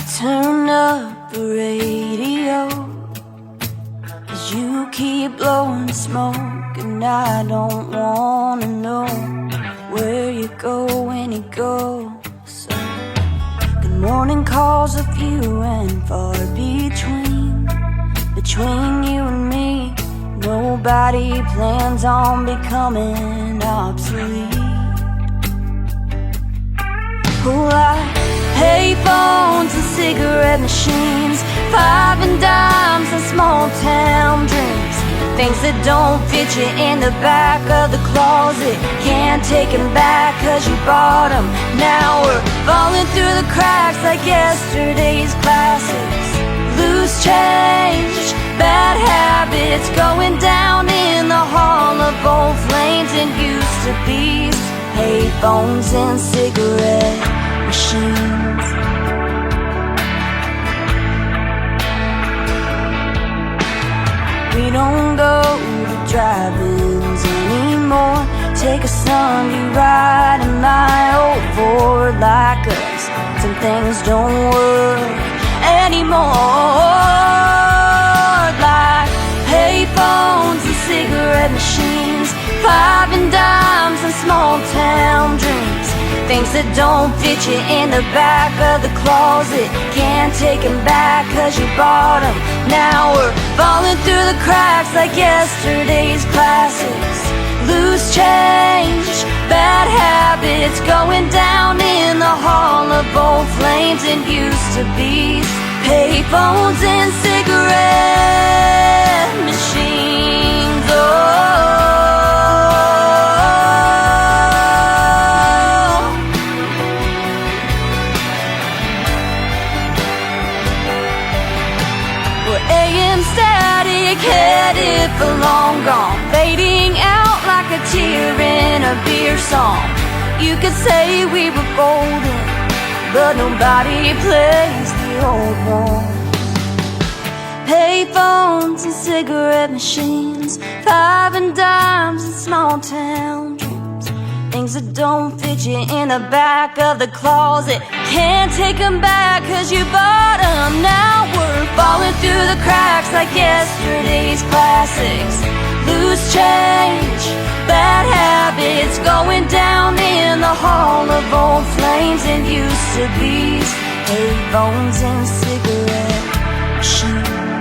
Turn up the radio, 'cause you keep blowing smoke, and I don't wanna know where you go when you go. So good morning calls are few and far between you and me. Nobody plans on becoming obsolete. Oh, like payphones and cigarette machines, 5 and dimes and small town dreams, things that don't fit you in the back of the closet. Can't take them back 'cause you bought them. Now we're falling through the cracks like yesterday's classics. Loose change, bad habits, going down in the hall of old flames and used to be's. Payphones and cigarette machines. We don't go to drive-ins anymore. Take a Sunday ride in my old Ford like us. Some things don't work anymore. Like payphones and cigarette machines, 5 and dimes and small town dreams, things that don't fit you in the back of the closet. Can't take them back 'cause you bought them. Now we're falling through the cracks like yesterday's classics. Loose change, bad habits, going down in the hall of old flames and used to be's. Payphones and cigarette machines. Oh, we're AM static, headed for long gone, fading out like a tear in a beer song. You could say we were golden, but nobody plays the old one. Payphones and cigarette machines, 5 and dimes and small town dreams, things that don't fit you in the back of the closet. Can't take them back 'cause you bought them. Now we're falling through the cracks like yesterday's classics. Loose change, bad habits, going down in the hall of old flames and used to be's. Payphones and cigarette machines.